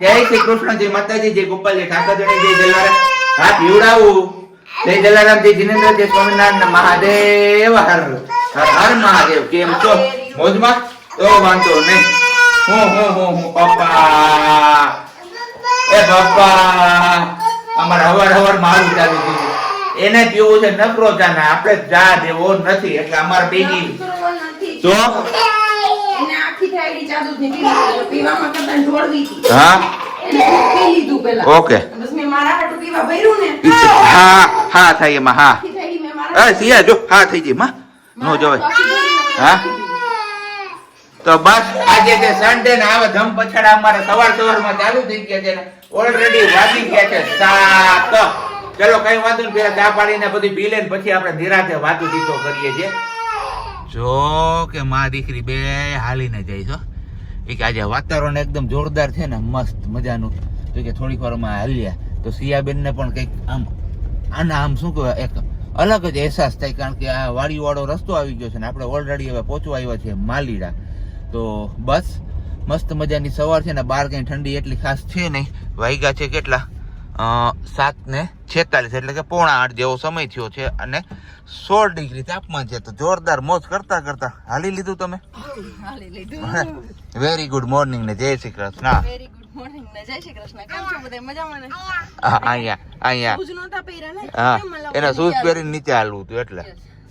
જય શ્રી કૃષ્ણ, જય માતાજી, જય ગોપાલજી, ઠાકોરજી, જય જલારામ. હા પીવડાવું. જય જલારામ, જય જીનેન્દ્ર, જય સ્વામિનારાયણ, મહાદેવ હર હર મહાદેવ. કેમ છો? મોજમાં? તો વાંધો નહીં. હું પપ્પા. એ પપ્પા, અમારે હવાર મારું ચાલુ થયું. એને પીવું છે નકરો ચા ને આપણે ચા દેવો નથી એટલે અમારે બેની તો એને આખી થાળી ચા દૂધ ની પીવી પીવામાં કરતા ઢોળવી હતી. હા એને પી લીધું પેલા. ઓકે. બસ મેં મારા હાટુ પીવા ભર્યું ને. હા થાય એમાં. હા આખી થાળી મેં મારા અરે સિયા જો હા થઈ ગઈ માં નો જોવાય. હા તો બસ આજે તે સન્ડે ને આવે ધમ પછાડા અમારે સવારમાં ચાલુ થઈ ગયા છે ને ઓલરેડી વાગી ગયા છે 7. ચલો કઈ વાંધો નહીં, પેલા ચા પાડીને બધી પી લઈને પછી આપણે નિરાંતે વાતો દીતો કરીએ છીએ. જો કે માં દીકરી બે હાલીને જાય છો એ કે આજે વાતાવરણ એકદમ જોરદાર છે ને મસ્ત મજાનું તો કે થોડીક વારમાં હાલ્યા તો સિયાબેન ને પણ કઈક આમ આના આમ શું કહેવાય એક અલગ જ અહેસાસ થાય કારણ કે આ વાડી વાળો રસ્તો આવી ગયો છે ને આપણે ઓલરેડી હવે પહોંચવા આવ્યા છીએ માલીડા. તો બસ મસ્ત મજાની સવાર છે ને બહાર કઈ ઠંડી એટલી ખાસ છે નહીં. વાગ્યા છે કેટલા 7:46 એટલે કે 7:45 જેવો સમય થયો છે અને 16 ડિગ્રી તાપમાન છે. તો જોરદાર મોજ કરતા કરતા હાલી લીધું તમે. હાલી લીધું. વેરી ગુડ મોર્નિંગ ને જય Shri Krishna. Very good morning ને જય શ્રી કૃષ્ણ. કેમ છો બધા મજામાં ને? અહીંયા શૂઝ નહોતા પહેર્યા ને? હા કેમ મને એના શૂઝ પહેરીને નીચે હાલવું હતું એટલે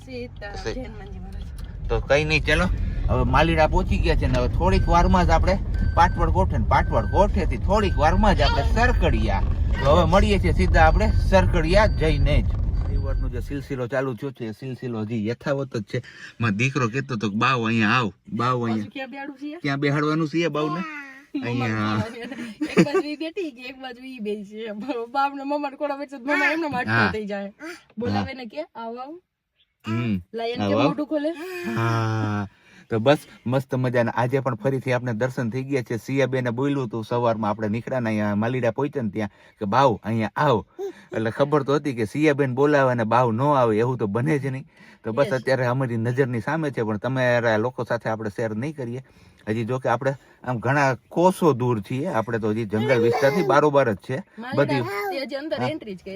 સીતા જૈનમંજી મહારાજ. તો કઈ નહીં ચલો હવે માલીડા પહોંચી ગયા છે ને હવે થોડીક વારમાં જ આપણે પાટવડ કોઠેથી થોડીક વારમાં જ આપણે સરકડિયા. તો હવે મળીએ છીએ સીધા આપણે સરકડિયા જઈને જ. પરિવારનો જે સિલસિલો ચાલુ થયો છે એ સિલસિલો હજી યથાવત જ છે. મારો દીકરો કહેતો હતો કે બાવ અહીંયા આવ બાવ અહીંયા ક્યાં બેડું છે? ક્યાં બેહાડવાનું છે બાવને અહીંયા એક બાજુ ઈ બેઠી કે એક બાજુ ઈ બેસી છે. બાપ ને મમ્મા કોડા વચ્ચે મમ્મા એમનો માટકો થઈ જાય. બોલાવે ને કે આવ લાયન કે મોઢું ખોલે. હા તો બસ મસ્ત મજાના આજે પણ ફરીથી આપણે દર્શન થઈ ગયા છે. સિયાબેને બોલ્યું હતું સવારમાં આપણે નીકળ્યા ને અહીંયા માલીડા પહોંચ્યા ને ત્યાં કે બાવ અહીંયા આવ એટલે ખબર તો હતી કે સિયાબેન બોલાવે અને બાવ ન આવે એવું તો બને જ નહીં. તો બસ અત્યારે અમારી નજરની સામે છે પણ તમારા લોકો સાથે આપણે શેર નહીં કરીએ. હજી જો કે આપણે આમ ઘણા કોસો દૂર છીએ આપણે તો હજી જંગલ વિસ્તારથી બારોબાર જ છે બધી.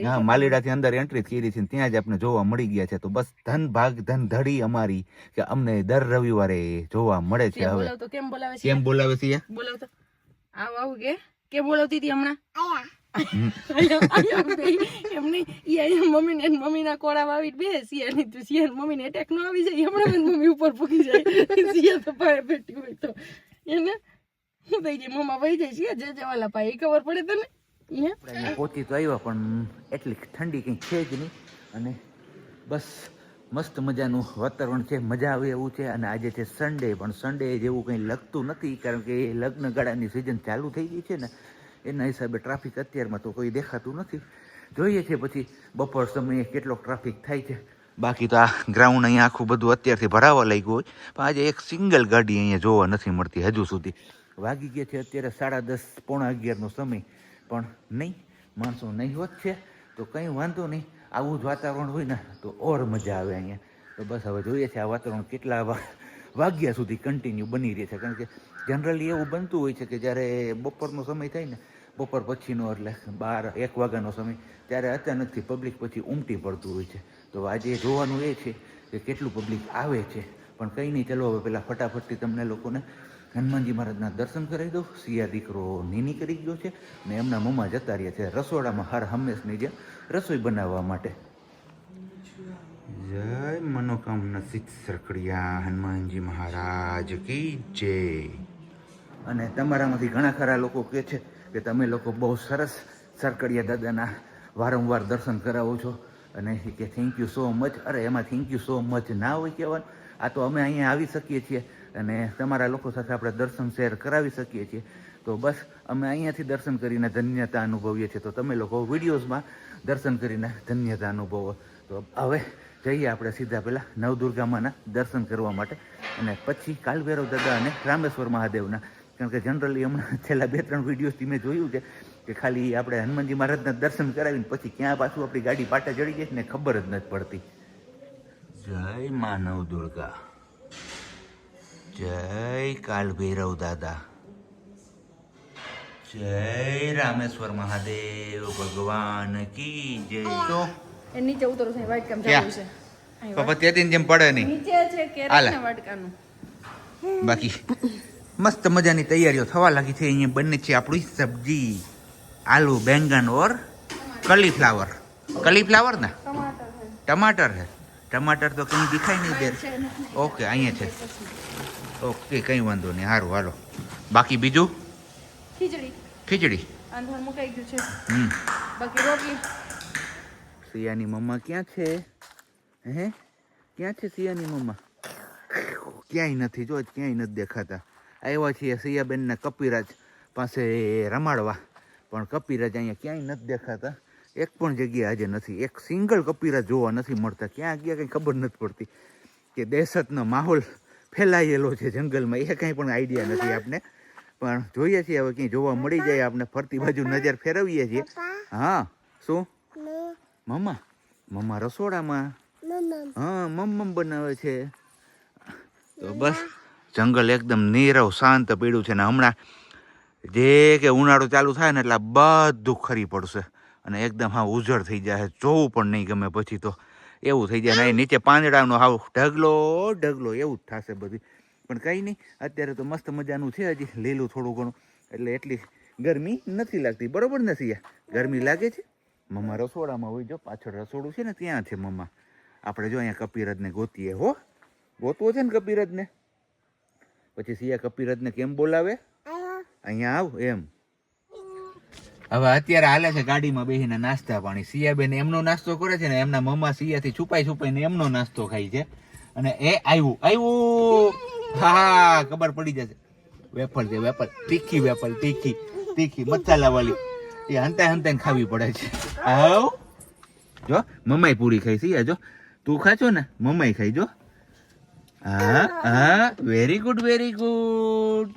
હા માલીડાથી અંદર એન્ટ્રી કરી છે ત્યાં જ આપણે જોવા મળી ગયા છે. તો બસ ધન ધડી અમારી કે અમને દર રવિવારે જોવા મળે છે. હવે કેમ બોલાવે છે બોલાવતો આવ આવ કે બોલાવતી હતી હમણાં મમ્મી ના કોળા આવી બે સિયાની તું સિયા મમ્મી ને એટેક નો આવી જાય હમણાં મમ્મી ઉપર પૂકી જાય સિયા તો પાય બેઠી હોય તો એને હું થઈ જાય મમ્મા વહી જાય સિયા જે જવાલા પાય એ ખબર પડે તને પહોંચી તો આવ્યા પણ એટલી ઠંડી કંઈ છે જ નહીં અને બસ મસ્ત મજાનું વાતાવરણ છે મજા આવે એવું છે. અને આજે છે સન્ડે પણ સન્ડે જેવું કંઈ લગતું નથી કારણ કે લગ્ન ગાળાની સિઝન ચાલુ થઈ ગઈ છે ને એના હિસાબે ટ્રાફિક અત્યારમાં તો કોઈ દેખાતું નથી. જોઈએ છે પછી બપોર સમયે કેટલો ટ્રાફિક થાય છે. બાકી તો આ ગ્રાઉન્ડ અહીંયા આખું બધું અત્યારથી ભરાવા લાગ્યું હોય પણ આજે એક સિંગલ ગાડી અહીંયા જોવા નથી મળતી હજુ સુધી. વાગી ગયા છે અત્યારે 10:30 11:15નો સમય પણ નહીં માણસો નહીં હોત છે તો કંઈ વાંધો નહીં. આવું જ વાતાવરણ હોય ને તો ઓર મજા આવે અહીંયા. તો બસ હવે જોઈએ છે આ વાતાવરણ કેટલા વાગ્યા સુધી કન્ટિન્યુ બની રહે છે કારણ કે જનરલી એવું બનતું હોય છે કે જ્યારે બપોરનો સમય થાય ને બપોર પછીનો એટલે 12-1 વાગ્યાનો સમય ત્યારે અચાનકથી પબ્લિક પછી ઉમટી પડતું હોય છે. તો આજે જોવાનું એ છે કે કેટલું પબ્લિક આવે છે પણ કંઈ નહીં. ચલો હવે પેલા ફટાફટથી તમને લોકોને હનુમાનજી મહારાજના દર્શન કરાવી દઉં. સિયા દીકરો નીની કરી ગયો છે ને એમના મમ્મા જતા રહ્યા છે રસોડામાં હર હંમેશની જેમ રસોઈ બનાવવા માટે. જય મનોકામના સિદ્ધ સરકડિયા હનુમાનજી મહારાજ કી જય. અને તમારામાંથી ઘણા ખરા લોકો કહે છે કે તમે લોકો બહુ સરસ સરકડિયા દાદાના વારંવાર દર્શન કરાવો છો અને કે થેન્ક યુ સો મચ. અરે એમાં થેન્ક યુ સો મચ ના હોય કહેવાનું. આ તો અમે અહીંયા આવી શકીએ છીએ અને તમારા લોકો સાથે આપણે દર્શન શેર કરાવી શકીએ છીએ. તો બસ અમે અહીંયાથી દર્શન કરીને ધન્યતા અનુભવીએ છીએ તો તમે લોકો વિડીયોઝમાં દર્શન કરીને ધન્યતા અનુભવો. તો હવે જઈએ આપણે સીધા પહેલાં નવદુર્ગામાના દર્શન કરવા માટે અને પછી કાલભૈરવ દાદા અને રામેશ્વર મહાદેવના. કારણ કે જનરલી હમણાં છેલ્લા 2-3 વિડીયોઝથી મેં જોયું છે કે ખાલી આપણે હનુમાનજી મહારાજના દર્શન કરાવીને પછી ક્યાં પાછું આપણી ગાડી પાટા ચડી જાય ને ખબર જ નથી પડતી. જય માનવ દુર્ગા, જય કાલભૈરવ દાદા, જય રામેશ્વર મહાદેવ ભગવાન કી જય. તો એ નીચે ઉતરો છે વાટકામ ક્યાં? ચાલુ છે અહીં પપ્પા તેથી જેમ પડે નહીં. નીચે છે કેરેટ ને વાટકાનું. બાકી મસ્ત મજાની તૈયારીઓ થવા લાગી છે. અહીંયા બને છે આપણી સબ્જી, આલુ બેંગન ઓર કલીફ્લાવર. કલીફ્લાવર ને ટમાટર છે. ટમાટર હે. ટમાટર તો કहीं દેખાય નહીં બેન. ઓકે અહીંયા છે. ઓકે કંઈ વાંધો નહીં, સારું હાલો. બાકી બીજું ખીચડી ખીચડી. આંધણ મુકાઈ ગયું છે. બાકી રોટલી. સિયાની મમ્મા ક્યાં છે? હે ક્યાં છે સિયાની મમ્મા? ક્યાંય નથી, જો ક્યાંય નથી દેખાતા. આવ્યા છીએ સિયાબેનના કપિરાજ પાસે રમાડવા, પણ કપિરાજ અહીંયા ક્યાંય નથી દેખાતા. એક પણ જગ્યાએ આજે નથી. એક સિંગલ કપિરાજ જોવા નથી મળતા. ક્યાં ગયા કંઈ ખબર નથી પડતી. કે દહેશતનો માહોલ ફેલાયેલો છે જંગલમાં, એ કંઈ પણ આઈડિયા નથી આપને. પણ જોઈએ છીએ હવે ક્યાંય જોવા મળી જાય આપણે. ફરતી બાજુ નજર ફેરવીએ છીએ. હા શું મમ્મા? મમ્મા રસોડામાં. હા મમ્મ બનાવે છે. તો બસ જંગલ એકદમ નીરવ શાંત પડ્યું છે ને હમણાં જે કે ઉનાળો ચાલુ થાય ને એટલે બધું ખરી પડશે અને એકદમ હા ઉજળ થઈ જાય, જોવું પણ નહીં ગમે પછી તો એવું થઈ જાય. ને નીચે પાંદડાનો હાવ ઢગલો ઢગલો એવું જ થશે બધું. પણ કંઈ નહીં, અત્યારે તો મસ્ત મજાનું છે હજી લીલું થોડું ઘણું, એટલે એટલી ગરમી નથી લાગતી. બરોબર નથી? ગરમી લાગે છે. મમ્મા રસોડામાં હોય, જો પાછળ રસોડું છે ને ત્યાં છે મમ્મા. આપણે જો અહીંયા કપિરાજને ગોતીએ. હો ગોતવો છે ને કપિરાજને. પછી સિયા કપિરાજને કેમ બોલાવે? અહીંયા આવ એમ. હવે અત્યારે હાલે છે ગાડીમાં બેસીને નાસ્તા પાણી. સિયાબેન એમનો નાસ્તો કરે છે ને એમના મમ્મા સિયાથી છુપાઈ છુપાઈને એમનો નાસ્તો ખાય છે. અને એ આવ્યું. હા ખબર પડી જશે. વેફર છે, વેફર તીખી, વેફર તીખી તીખી મસાલા વાળી. એ હંતાઈ હંતાઈને ખાવી પડે છે. આવ જો મમ્માઈ પૂરી ખાઈ. સિયા જો તું ખાચો ને મમ્માઈ ખાઈ. જો હા હા વેરી ગુડ વેરી ગુડ.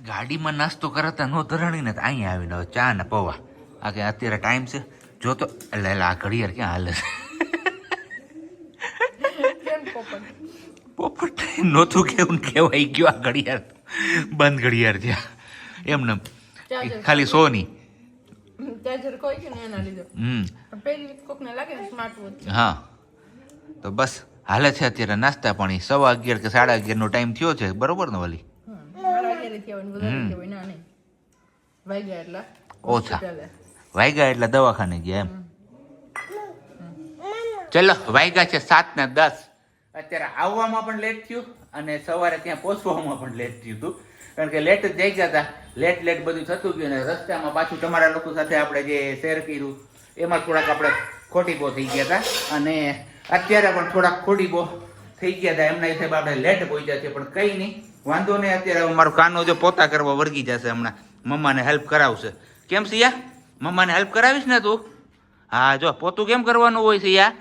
ગાડીમાં નાસ્તો કરતા નો ધરાણી ને અહીંયા આવીને હવે ચા ને પૌવા. આ કે અત્યારે ટાઈમ છે જો તો. એટલે આ ઘડિયાળ ક્યાં હાલે છે? પોપટ નહોતું કેવું કહેવાય ગયું. આ ઘડિયાળ બંધ ઘડિયાળ છે એમને ખાલી સોની. ચાર્જર કોઈ કે એના લીધે. પહેલી કોકને લાગે ને સ્માર્ટ વોચ. હા તો બસ હાલે છે અત્યારે નાસ્તા પાણી. 11:15 કે 11:30 નો ટાઈમ થયો છે. બરોબર ને વાલી? ઓછા વાગ્યા એટલે દવાખાને ગયા એમ. ચલો વાગ્યા છે 7:10. અત્યારે આવવામાં પણ લેટ થયું અને સવારે ત્યાં પહોંચવામાં પણ લેટ થયું હતું. કારણ કે લેટ જ જઈ ગયા હતા. લેટ બધું થતું ગયું ને રસ્તામાં પાછું તમારા લોકો સાથે આપણે જે શેર કર્યું એમાં થોડાક આપણે ખોટીબો થઈ ગયા હતા. અને અત્યારે પણ થોડાક ખોટીબો થઈ ગયા હતા. એમના હિસાબે આપણે લેટ પહોંચ્યા છે. પણ કંઈ નહીં, વાંધો નહીં. અત્યારે મારો કાનો જો પોતા કરવા વર્ગી જશે હમણાં. મમ્માને હેલ્પ કરાવશે. કેમ સિયા? મમ્માને હેલ્પ કરાવીશ ને તું? હા જો પોતું કેમ કરવાનું હોય સિયા?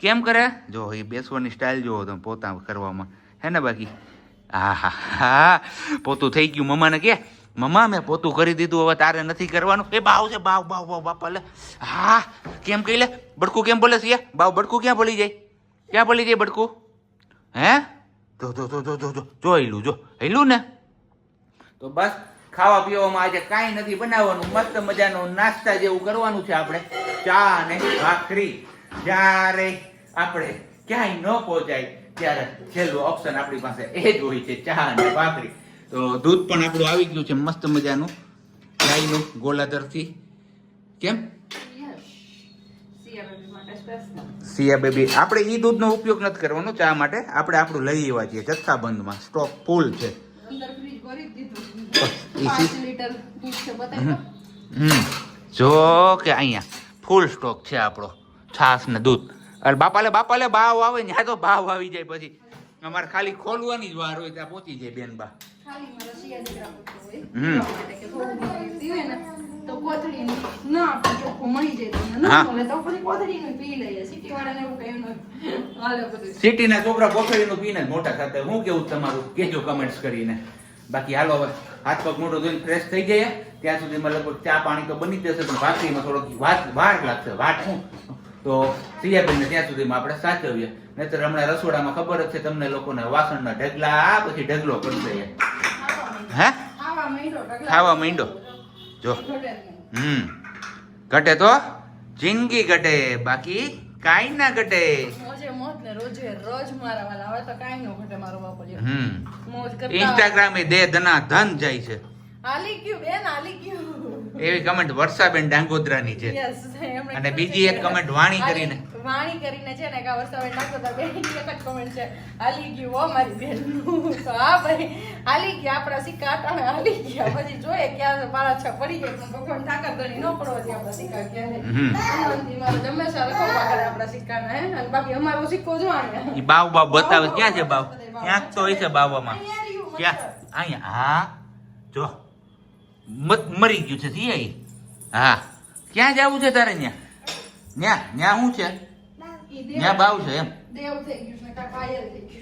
કેમ કરે? જો એ બેસવાની સ્ટાઇલ જોવો તમે પોતા કરવામાં, હે ને? બાકી હા હા હા પોતું થઈ ગયું. મમ્માને કે મમ્મા મેં પોતું કરી દીધું, હવે તારે નથી કરવાનું. એ બાવ છે, બાવ બાવ બાવ બાપા લે. હા કેમ કહી લે? બડકું કેમ બોલે સિયા? બાવ બડકું ક્યાં ભળી જાય? ક્યાં ભળી જાય બડકું? હે જો જો જો જો જો જો હેલું, જો હેલું ને. તો બસ ખાવા પીવામાં આજે કાંઈ નથી બનાવવાનું. મસ્ત મજાનું નાસ્તા જેવું કરવાનું છે આપણે. ચા અને ભાખરી. જ્યારે આપણે ક્યાંય ન પહોંચાય ત્યારે છેલ્લું ઓપ્શન આપણી પાસે એ જ હોય છે, ચા અને ભાખરી. તો દૂધ પણ આપણું આવી ગયું છે મસ્ત મજાનું ગાયનું ગોલાધરથી. કેમ સિયા બેબી? આપણે ઈ દૂધનો ઉપયોગ નથી કરવાનો ચા માટે. આપણે આપણું લઈ આવ્યા છીએ જથ્થાબંધમાં. સ્ટોક ફૂલ છે. જો કે અહીંયા ફૂલ સ્ટોક છે આપણો છાસ ને દૂધ. અરે બાપાલે ભાવ આવે ને તો ભાવ આવી જાય પછી અમારે ખાલી ખોલવાની જ વાર હોય ત્યાં પહોંચી જાય બેન બા. સિટીના છોકરા કોથળીનું પીને મોટા થતા. હું કેવું તમારું કેજો કમેન્ટ્સ કરીને. બાકી હાલો હવે હાથ પગ મોઢું ધોઈને ફ્રેશ થઈ જાય ત્યાં સુધીમાં લગભગ ચા પાણી તો બની જશે. પણ ભાખરીમાં થોડોક વાર લાગશે. વાટ શું તો સિયાબેનને ત્યાં સુધીમાં આપણે સાચવીએ. નહીતર હમણાં રસોડામાં ખબર જ છે તમને લોકોને વાસણના ઢગલા પછી ઢગલો કરશે. હે ખાવા માંડો જો ઘટે તો જિંદગી ઘટે બાકી કાઈ ના ઘટે મોજે મોજ ને રોજે રોજ મારા વાલા હવે તો કાઈ નો ઘટે મારો બાપો લ્યો મોજ કરતા ઇન્સ્ટાગ્રામ એ દે ધના ધન જાય છે હાલી ગયું બેન હાલી ગયું એવી કમેન્ટ વર્ષાબેન ડાંગોદરાની છે યસ એમણે અને બીજી એક કમેન્ટ વાણી કરીને છે ને કા વર્ષાબેન ડાકોદર બેન એક જ કમેન્ટ છે હાલી ગયું હો મારી બેન તો હા ભાઈ હાલી ગયા આપણા સિક્કા અટાણે હાલી ગયા પછી જોઈએ ક્યાં પારા છ પડી જાય પણ ભગવાન ઠાકર ગણી ન પડવા દે આપણા સિક્કા ક્યાં મારો જમેશા રખો પાકડે આપણા સિક્કાના હે અને બાકી અમારો સિક્કો જો આયા ઈ બાવ બાવ બતાવે ક્યાં છે બાવ ક્યાંક તો હોય છે બાવામાં ક્યાં અહીંયા હા જો મરી ગયું છે સિયાઈ હા ક્યાં જવું છે તારે ન્યા શું છે ન્યા બાવ છે એમ દેવ થઈ ગયું છે કા કાયર થઈ